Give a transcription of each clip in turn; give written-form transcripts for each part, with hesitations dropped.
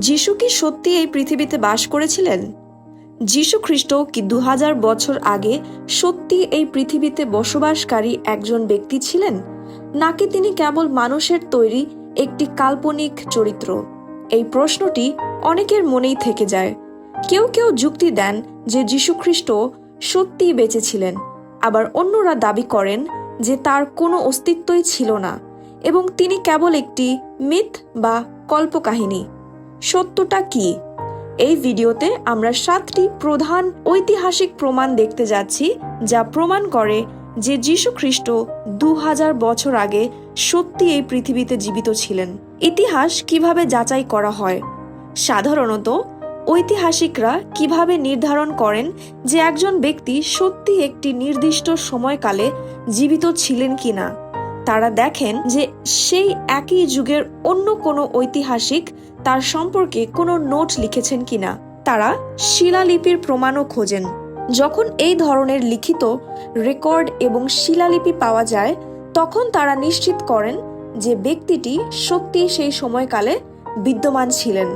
যিশু কি সত্যি এই পৃথিবীতে বাস করেছিলেন? যিশু খ্রিস্ট কি 2000 বছর আগে সত্যি এই পৃথিবীতে বসবাসকারী একজন ব্যক্তি ছিলেন, নাকি তিনি কেবল মানুষের তৈরি একটি কাল্পনিক চরিত্র? এই প্রশ্নটি অনেকের মনেই থেকে যায়। কেউ কেউ যুক্তি দেন যে যিশু খ্রিস্ট সত্যিই বেঁচে ছিলেন, আবার অন্যরা দাবি করেন যে তার কোনো অস্তিত্বই ছিল না এবং তিনি কেবল একটি মিথ বা কল্পকাহিনী। সত্যটা কি? এই ভিডিওতে আমরা 7টি প্রধান ঐতিহাসিক প্রমাণ দেখতে যাচ্ছি, যা প্রমাণ করে যে যিশু খ্রিস্ট 2000 বছর আগে সত্যি এই পৃথিবীতে জীবিত ছিলেন। ইতিহাস কিভাবে যাচাই করা হয়? সাধারণত ঐতিহাসিকরা কিভাবে নির্ধারণ করেন যে একজন ব্যক্তি সত্যি একটি নির্দিষ্ট সময়কালে জীবিত ছিলেন কিনা? তারা দেখেন যে সেই একই যুগের অন্য কোনো ঐতিহাসিক তার সম্পর্কে কোনো নোট লিখেছেন কিনা। তারা শিলালিপির প্রমাণও খোঁজেন। যখন এই ধরনের লিখিত রেকর্ড এবং শিলালিপি পাওয়া যায়, তখন তারা নিশ্চিত করেন যে ব্যক্তিটি সত্যি সেই সময়কালে বিদ্যমান ছিলেন।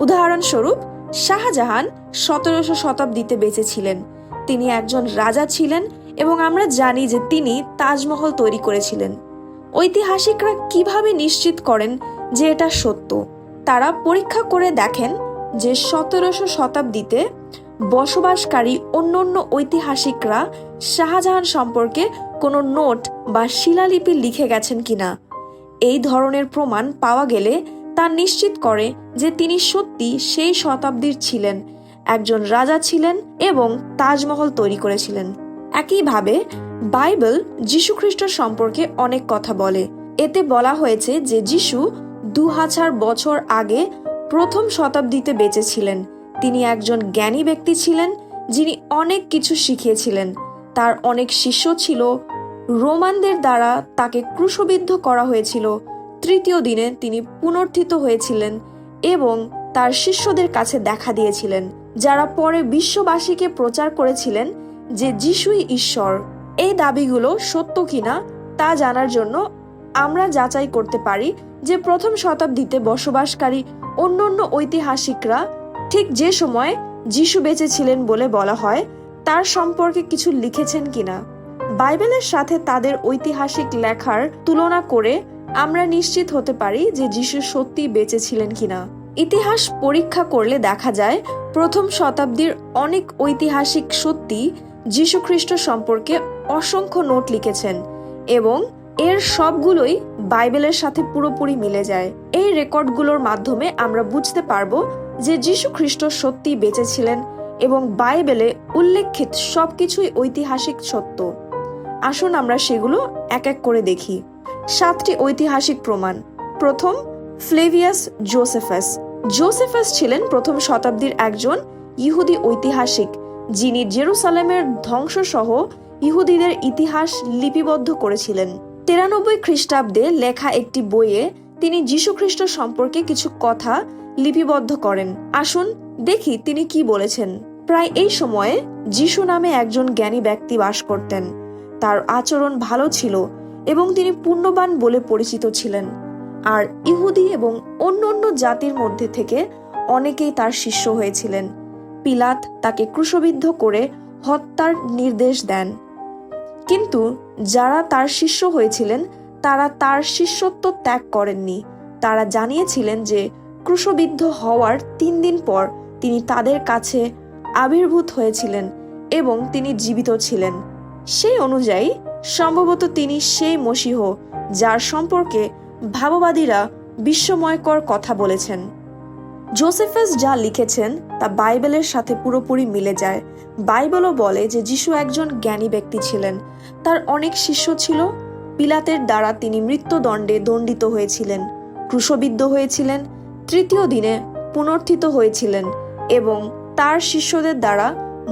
উদাহরণস্বরূপ, শাহজাহান 1700 শতাব্দীতে বেঁচে ছিলেন। তিনি একজন রাজা ছিলেন এবং আমরা জানি যে তিনি তাজমহল তৈরি করেছিলেন। ঐতিহাসিকরা কিভাবে নিশ্চিত করেন যে এটা সত্য? তারা পরীক্ষা করে দেখেন যে 1700 শতাব্দীতে বসবাসকারী অন্যান্য ঐতিহাসিকরা শাহজাহান সম্পর্কে কোনো নোট বা শিলালিপি লিখে গেছেন কিনা। এই ধরনের প্রমাণ পাওয়া গেলে তা নিশ্চিত করে যে তিনি সত্যি সেই শতাব্দীর ছিলেন, একজন রাজা ছিলেন এবং তাজমহল তৈরি করেছিলেন। একইভাবে বাইবেল যিশু খ্রিস্ট সম্পর্কে অনেক কথা বলে। এতে বলা হয়েছে যে যিশু 2000 বছর আগে প্রথম শতাব্দীতে বেঁচে ছিলেন। তিনি একজন জ্ঞানী ব্যক্তি ছিলেন, যিনি অনেক কিছু শিখিয়েছিলেন। তার অনেক শিষ্য ছিল। রোমানদের দ্বারা তাকে ক্রুশবিদ্ধ করা হয়েছিল। তৃতীয় দিনে তিনি পুনরুত্থিত হয়েছিলেন এবং তার শিষ্যদের কাছে দেখা দিয়েছিলেন, যারা পরে বিশ্ববাসীকে প্রচার করেছিলেন যে যিশুই ঈশ্বর। এই দাবিগুলো সত্য কিনা তা জানার জন্য আমরা যাচাই করতে পারি যে প্রথম শতাব্দীতে বসবাসকারী অন্যান্য ঐতিহাসিকরা ঠিক যে সময় যিশু বেঁচে ছিলেন বলে বলা হয় তার সম্পর্কে কিছু লিখেছেন কিনা। বাইবেলের সাথে তাদের ঐতিহাসিক লেখার তুলনা করে আমরা নিশ্চিত হতে পারি যে যিশু সত্যি বেঁচে ছিলেন কিনা। ইতিহাস পরীক্ষা করলে দেখা যায় প্রথম শতাব্দীর অনেক ঐতিহাসিক সত্যি যিশু খ্রিস্ট সম্পর্কে অসংখ্য নোট লিখেছেন এবং এর সবগুলোই বাইবেলের সাথে পুরোপুরি মিলে যায়। এই রেকর্ডগুলোর মাধ্যমে আমরা বুঝতে পারবো যে যিশু খ্রিস্ট সত্যিই বেঁচে ছিলেন এবং বাইবেলে উল্লেখিত সবকিছুই ঐতিহাসিক সত্য। আসুন আমরা সেগুলো এক এক করে দেখি। 7টি ঐতিহাসিক প্রমাণ। প্রথম, ফ্লেভিয়াস জোসেফাস। জোসেফাস ছিলেন প্রথম শতাব্দীর একজন ইহুদি ঐতিহাসিক, যিনি জেরুসালেমের ধ্বংস সহ ইহুদিদের ইতিহাস লিপিবদ্ধ করেছিলেন। 93 খ্রিস্টাব্দে লেখা একটি বইয়ে তিনি যিশু খ্রিস্ট সম্পর্কে কিছু কথা লিপিবদ্ধ করেন। আসুন দেখি তিনি কি বলেছেন। প্রায় এই সময়ে যিশু নামে একজন জ্ঞানী ব্যক্তি বাস করতেন। তার আচরণ ভালো ছিল এবং তিনি পুণ্যবান বলে পরিচিত ছিলেন। আর ইহুদি এবং অন্য জাতির মধ্যে থেকে অনেকেই তার শিষ্য হয়েছিলেন। পিলাত তাকে ক্রুশবিদ্ধ করে হত্যার নির্দেশ দেন, কিন্তু যারা তার শিষ্য হয়েছিলেন তারা তার শিষ্যত্ব ত্যাগ করেননি। তারা জানিয়েছিলেন যে ক্রুশবিদ্ধ হওয়ার 3 দিন পর তিনি তাদের কাছে আবির্ভূত হয়েছিলেন এবং তিনি জীবিত ছিলেন। সেই অনুযায়ী সম্ভবত তিনি সেই মসীহ যার সম্পর্কে ভাববাদীরা বিস্ময়কর কথা বলেছেন। জোসেফাস যা লিখেছেন তা বাইবেলের সাথে পুরোপুরি মিলে যায়। বাইবেলও বলে যে যিশু একজন জ্ঞানী ব্যক্তি ছিলেন। তার অনেক শিষ্য ছিল। পিলাতের দ্বারা তিনি মৃত্যুদণ্ডে দণ্ডিত হয়েছিলেন, ক্রুশবিদ্ধ হয়েছিলেন, তৃতীয় দিনে পুনরুত্থিত হয়েছিলেন এবং তার শিষ্যদের দ্বারা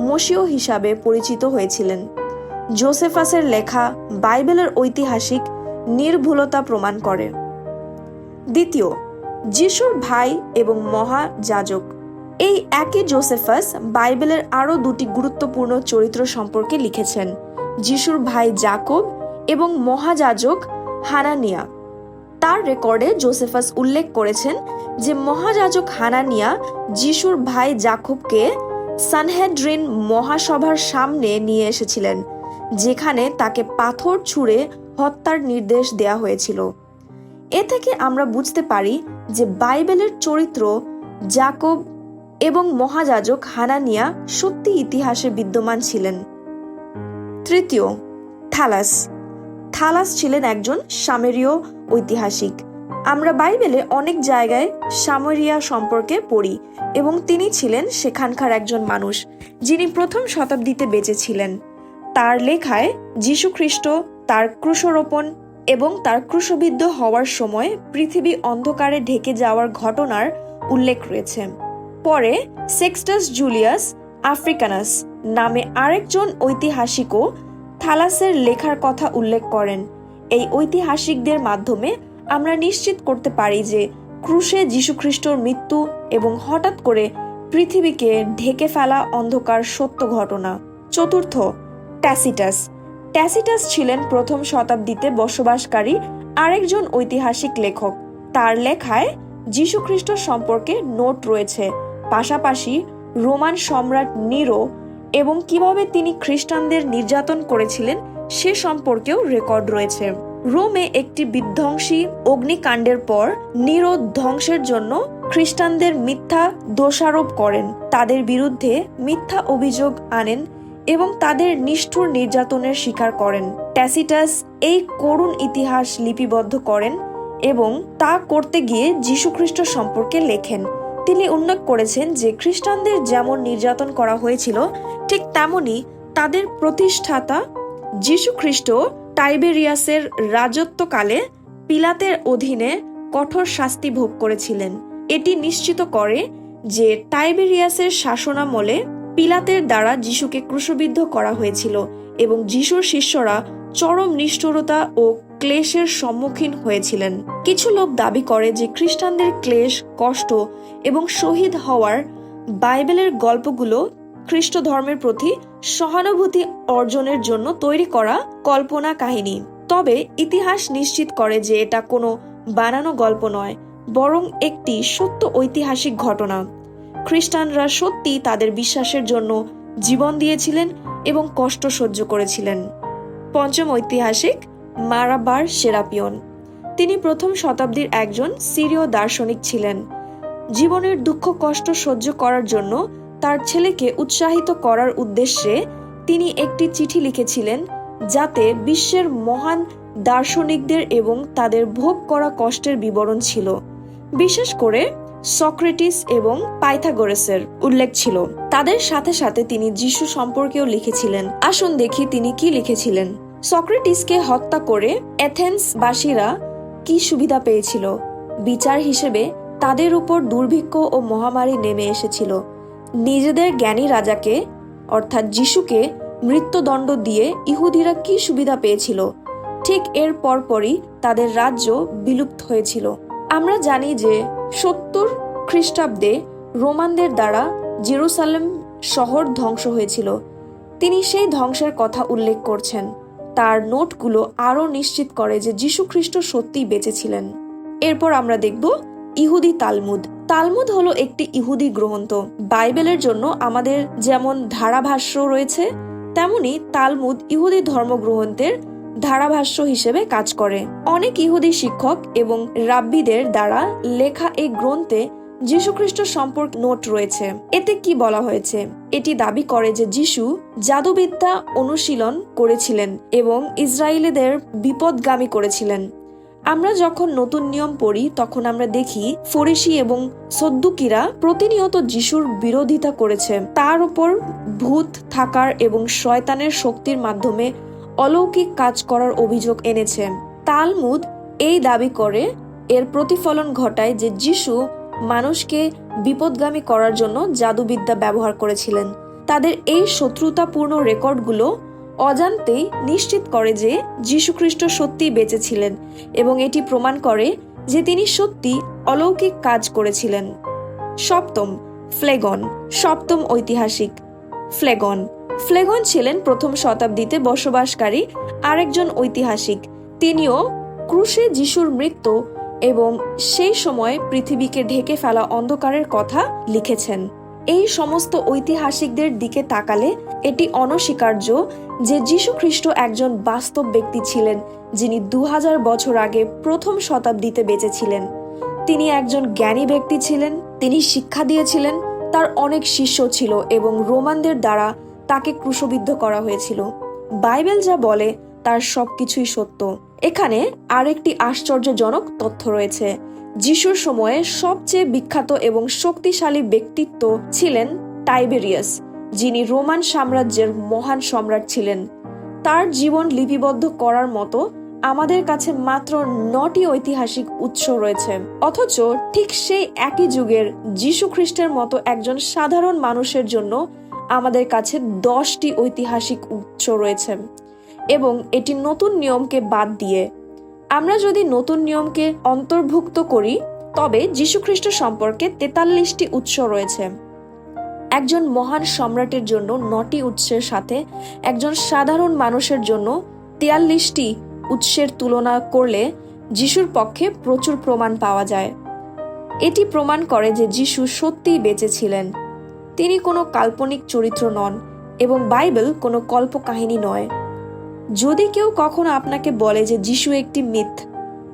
মসীহ হিসাবে পরিচিত হয়েছিলেন। জোসেফাসের লেখা বাইবেলের ঐতিহাসিক নির্ভুলতা প্রমাণ করে। দ্বিতীয়, যিশুর ভাই এবং মহাযাজক। এই একই জোসেফাস বাইবেলের আরও 2টি গুরুত্বপূর্ণ চরিত্র সম্পর্কে লিখেছেন, যিশুর ভাই যাকব এবং মহাযাজক হানানিয়া। তার রেকর্ডে জোসেফাস উল্লেখ করেছেন যে মহাযাজক হানানিয়া যিশুর ভাই জাকবকে সানহেড্রিন মহাসভার সামনে নিয়ে এসেছিলেন, যেখানে তাকে পাথর ছুঁড়ে হত্যার নির্দেশ দেয়া হয়েছিল। এ থেকে আমরা বুঝতে পারি যে বাইবেলের চরিত্র জাকব এবং মহাযাজক হানানিয়া সত্যি ইতিহাসে বিদ্যমান ছিলেন। তৃতীয়, থালাস। থালাস ছিলেন একজন সামেরীয় ঐতিহাসিক। আমরা বাইবেলে অনেক জায়গায় সামরিয়া সম্পর্কে পড়ি এবং তিনি ছিলেন সেখানকার একজন মানুষ যিনি প্রথম শতাব্দীতে বেঁচে ছিলেন। তার লেখায় যীশুখ্রিস্ট, তার ক্রুশরোপণ এবং তার ক্রুশবিদ্ধ হওয়ার সময় পৃথিবী অন্ধকারে ঢেকে যাওয়ার ঘটনার উল্লেখ রয়েছে। পরে সেক্সটাস জুলিয়াস আফ্রিকানাস নামে আরেকজন ঐতিহাসিকও থালাসের লেখার কথা উল্লেখ করেন। এই ঐতিহাসিকদের মাধ্যমে আমরা নিশ্চিত করতে পারি যে ক্রুশে যীশুখ্রিস্টর মৃত্যু এবং হঠাৎ করে পৃথিবীকে ঢেকে ফেলা অন্ধকার সত্য ঘটনা। চতুর্থ, ট্যাসিটাস। ট্যাসিটাস ছিলেন প্রথম শতাব্দীতে বসবাসকারী আরেকজন ঐতিহাসিক লেখক। তার লেখায় যীশুখ্রিস্ট সম্পর্কে নোট রয়েছে, পাশাপাশি রোমান সম্রাট নিরো এবং কিভাবে তিনি খ্রিস্টানদের নির্যাতন করেছিলেন সে সম্পর্কেও রেকর্ড রয়েছে। রোমে একটি বিধ্বংসী অগ্নিকাণ্ডের পর নিরো ধ্বংসের জন্য খ্রিস্টানদের মিথ্যা দোষারোপ করেন, তাদের বিরুদ্ধে মিথ্যা অভিযোগ আনেন এবং তাদের নিষ্ঠুর নির্যাতনের শিকার করেন। ট্যাসিটাস এই করুণ ইতিহাস লিপিবদ্ধ করেন এবং তা করতে গিয়ে যীশুখ্রিস্ট সম্পর্কে লেখেন। তিনি উল্লেখ করেছেন যে খ্রিস্টানদের যেমন নির্যাতন করা হয়েছিল ঠিক তেমনি তাদের প্রতিষ্ঠাতা যীশুখ্রিস্ট টাইবেরিয়াসের রাজত্বকালে পিলাতের অধীনে কঠোর শাস্তি ভোগ করেছিলেন। এটি নিশ্চিত করে যে টাইবেরিয়াসের শাসনামলে পিলাতের দ্বারা যিশুকে ক্রুশবিদ্ধ করা হয়েছিল এবং যিশুর শিষ্যরা চরম নিষ্ঠুরতা ও ক্লেশের সম্মুখীন হয়েছিলেন। কিছু লোক দাবি করে যে খ্রিস্টানদের ক্লেশ, কষ্ট এবং শহীদ হওয়ার বাইবেলের গল্পগুলো খ্রিস্ট ধর্মের প্রতি সহানুভূতি অর্জনের জন্য তৈরি করা কল্পনা কাহিনী। তবে ইতিহাস নিশ্চিত করে যে এটা কোনো বানানো গল্প নয়, বরং একটি সত্য ঐতিহাসিক ঘটনা। খ্রিস্টানরা সত্যি তাদের বিশ্বাসের জন্য জীবন দিয়েছিলেন এবং কষ্ট সহ্য করেছিলেন। পঞ্চম ঐতিহাসিক মারাবার সেরাপিয়ন। তিনি প্রথম শতাব্দীর একজন সিরীয় দার্শনিক ছিলেন। জীবনের দুঃখ কষ্ট সহ্য করার জন্য তার ছেলেকে উৎসাহিত করার উদ্দেশ্যে তিনি একটি চিঠি লিখেছিলেন, যাতে বিশ্বের মহান দার্শনিকদের এবং তাদের ভোগ করা কষ্টের বিবরণ ছিল। বিশেষ করে সক্রেটিস এবং পাইথাগোরাসের উল্লেখ ছিল। তাদের সাথে সাথে তিনি যিশু সম্পর্কেও লিখেছিলেন। আসুন দেখি তিনি কি লিখেছিলেন। সক্রেটিসকে হত্যা করে এথেন্সবাসীরা কি সুবিধা পেয়েছিল? বিচার হিসেবে তাদের উপর দুর্ভিক্ষ ও মহামারী নেমে এসেছিল। নিজেদের জ্ঞানী রাজাকে অর্থাৎ যিশুকে মৃত্যুদণ্ড দিয়ে ইহুদিরা কি সুবিধা পেয়েছিল? ঠিক এর পরপরই তাদের রাজ্য বিলুপ্ত হয়েছিল। আমরা জানি যে 70 খ্রিস্টাব্দে রোমানদের দ্বারা জেরুসালেম শহর ধ্বংস হয়েছিল। তিনি সেই ধ্বংসের কথা উল্লেখ করছেন। তার নোটগুলো আরও নিশ্চিত করে যে যীশুখ্রিস্ট সত্যিই বেঁচে ছিলেন। এরপর আমরা দেখব ইহুদি তালমুদ। তালমুদ হলো একটি ইহুদি গ্রন্থ। বাইবেলের জন্য আমাদের যেমন ধারাভাষ্য রয়েছে, তেমনি তালমুদ ইহুদি ধর্মগ্রন্থের ধারাভাষ্য হিসেবে কাজ করে। অনেক ইহুদি শিক্ষক এবং রাব্বিদের দ্বারা লেখা এই গ্রন্থে যীশুখ্রিস্ট সম্পর্কে নোট রয়েছে। এতে কি বলা হয়েছে? এটি দাবি করে যে যিশু জাদুবিদ্যা অনুশীলন করেছিলেন এবং ইসরায়েলিদের বিপদগামী করেছিলেন। আমরা যখন নতুন নিয়ম পড়ি তখন আমরা দেখি ফরিসি এবং সদ্দুকিরা প্রতিনিয়ত যিশুর বিরোধিতা করেছে। তার উপর ভূত থাকার এবং শয়তানের শক্তির মাধ্যমে অলৌকিক কাজ করার অভিযোগ এনেছে। তালমুদ এই দাবি করে এর প্রতিফলন ঘটায় যে যিশু মানুষকে বিপদগামী করার জন্য জাদুবিদ্যা ব্যবহার করেছিলেন। তাদের এই শত্রুতাপূর্ণ রেকর্ডগুলো অজান্তেই নিশ্চিত করে যে যীশুখ্রিস্ট সত্যিই বেঁচে ছিলেন এবং এটি প্রমাণ করে যে তিনি সত্যি অলৌকিক কাজ করেছিলেন। সপ্তম, ফ্লেগন। সপ্তম ঐতিহাসিক ফ্লেগন। ফ্লেগন ছিলেন প্রথম শতাব্দীতে বসবাসকারী আরেকজন ঐতিহাসিক। তিনিও ক্রুশে যিশুর মৃত্যু এবং সেই সময় পৃথিবীকে ঢেকে ফেলা অন্ধকারের কথা লিখেছেন। এই সমস্ত ঐতিহাসিকদের দিকে তাকালে এটি অনস্বীকার্য যে যীশু খ্রিস্ট একজন বাস্তব ব্যক্তি ছিলেন, যিনি 2000 বছর আগে প্রথম শতাব্দীতে বেঁচেছিলেন। তিনি একজন জ্ঞানী ব্যক্তি ছিলেন, তিনি শিক্ষা দিয়েছিলেন, তার অনেক শিষ্য ছিল এবং রোমানদের দ্বারা তাকে ক্রুশবিদ্ধ করা হয়েছিল। বাইবেল যা বলে তার সবকিছুই সত্য। এখানে আরেকটি আশ্চর্যজনক তথ্য রয়েছে। যিশুর সময়ে সবচেয়ে বিখ্যাত এবং শক্তিশালী ব্যক্তিত্ব ছিলেন টাইবেরিয়াস, যিনি রোমান সাম্রাজ্যের মহান সম্রাট ছিলেন। তার জীবন লিপিবদ্ধ করার মতো আমাদের কাছে মাত্র 9টি ঐতিহাসিক উৎস রয়েছে, অথচ ঠিক সেই একই যুগের যীশু খ্রিস্টের মতো একজন সাধারণ মানুষের জন্য আমাদের কাছে 10টি ঐতিহাসিক উৎস রয়েছে। এবং এটি নতুন নিয়মকে বাদ দিয়ে। আমরা যদি নতুন নিয়মকে অন্তর্ভুক্ত করি তবে যীশু খ্রিস্ট সম্পর্কে 43টি উৎস রয়েছে। একজন মহান সম্রাটের জন্য 9টি উৎসের সাথে একজন সাধারণ মানুষের জন্য 43টি উৎসের তুলনা করলে যিশুর পক্ষে প্রচুর প্রমাণ পাওয়া যায়। এটি প্রমাণ করে যে যিশু সত্যিই বেঁচে ছিলেন। তিনি কোনো কাল্পনিক চরিত্র নন এবং বাইবেল কোনো কল্পকাহিনী নয়। যদি কেউ কখনো আপনাকে বলে যে যিশু একটি মিথ,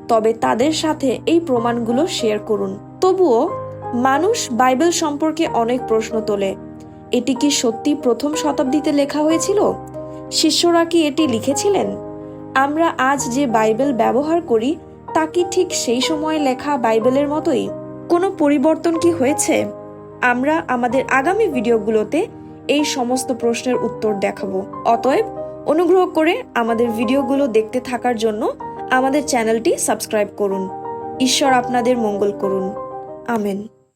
তবে তাদের সাথে এই প্রমাণগুলো শেয়ার করুন। তবুও মানুষ বাইবেল সম্পর্কে অনেক প্রশ্ন তোলে। এটি কি সত্যি প্রথম শতাব্দীতে লেখা হয়েছিল? শিষ্যরা কি এটি লিখেছিলেন? আমরা আজ যে বাইবেল ব্যবহার করি তা কি ঠিক সেই সময় লেখা বাইবেলের মতোই? কোনো পরিবর্তন কি হয়েছে? আমরা আমাদের আগামী ভিডিওগুলোতে এই সমস্ত প্রশ্নের উত্তর দেখাবো। অতএব অনুগ্রহ করে আমাদের ভিডিওগুলো দেখতে থাকার জন্য আমাদের চ্যানেলটি সাবস্ক্রাইব করুন। ঈশ্বর আপনাদের মঙ্গল করুন। আমেন।